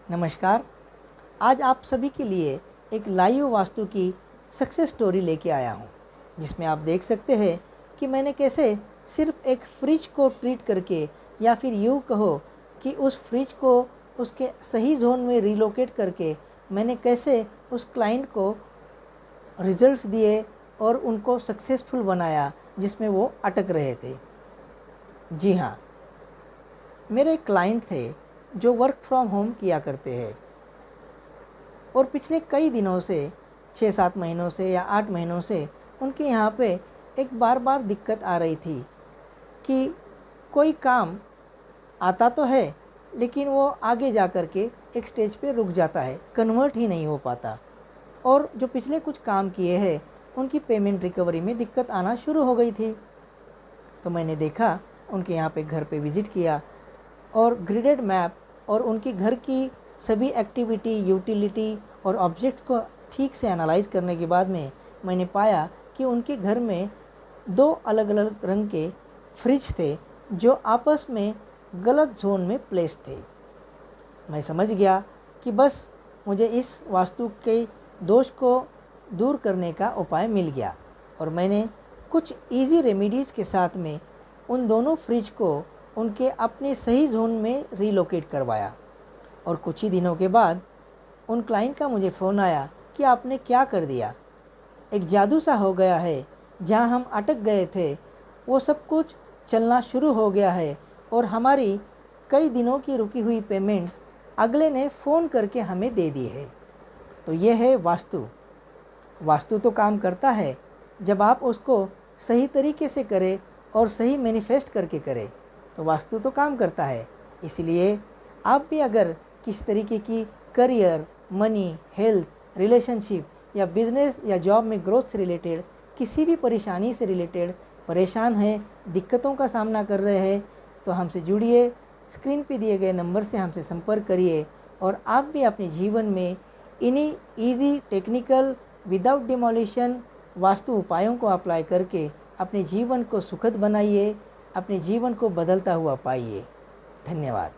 नमस्कार। आज आप सभी के लिए एक लाइव वास्तु की सक्सेस स्टोरी लेके आया हूँ, जिसमें आप देख सकते हैं कि मैंने कैसे सिर्फ एक फ्रिज को ट्रीट करके, या फिर यूँ कहो कि उस फ्रिज को उसके सही जोन में रिलोकेट करके मैंने कैसे उस क्लाइंट को रिजल्ट्स दिए और उनको सक्सेसफुल बनाया जिसमें वो अटक रहे थे। जी हाँ, मेरे एक क्लाइंट थे जो वर्क फ्रॉम होम किया करते हैं और पिछले कई दिनों से 6-7 महीनों से या 8 महीनों से उनके यहाँ पे एक बार बार दिक्कत आ रही थी कि कोई काम आता तो है लेकिन वो आगे जा कर के एक स्टेज पे रुक जाता है, कन्वर्ट ही नहीं हो पाता। और जो पिछले कुछ काम किए हैं उनकी पेमेंट रिकवरी में दिक्कत आना शुरू हो गई थी। तो मैंने देखा, उनके यहाँ पे घर पे विज़िट किया और ग्रिडेड मैप और उनके घर की सभी एक्टिविटी, यूटिलिटी और ऑब्जेक्ट्स को ठीक से एनालाइज करने के बाद में मैंने पाया कि उनके घर में 2 अलग अलग रंग के फ्रिज थे जो आपस में गलत जोन में प्लेस थे। मैं समझ गया कि बस मुझे इस वास्तु के दोष को दूर करने का उपाय मिल गया और मैंने कुछ इजी रेमेडीज़ के साथ में उन दोनों फ्रिज को उनके अपने सही जोन में रिलोकेट करवाया। और कुछ ही दिनों के बाद उन क्लाइंट का मुझे फ़ोन आया कि आपने क्या कर दिया, एक जादू सा हो गया है, जहां हम अटक गए थे वो सब कुछ चलना शुरू हो गया है और हमारी कई दिनों की रुकी हुई पेमेंट्स अगले ने फ़ोन करके हमें दे दी है। तो ये है वास्तु। वास्तु तो काम करता है जब आप उसको सही तरीके से करें और सही मैनिफेस्ट करके करें, तो वास्तु तो काम करता है। इसलिए आप भी अगर किस तरीके की करियर, मनी, हेल्थ, रिलेशनशिप या बिजनेस या जॉब में ग्रोथ से रिलेटेड किसी भी परेशानी से रिलेटेड परेशान हैं, दिक्कतों का सामना कर रहे हैं, तो हमसे जुड़िए। स्क्रीन पे दिए गए नंबर से हमसे संपर्क करिए और आप भी अपने जीवन में इन्हीं easy, technical, without demolition vastu उपायों को अप्लाई करके अपने जीवन को सुखद बनाइए, अपने जीवन को बदलता हुआ पाइए। धन्यवाद।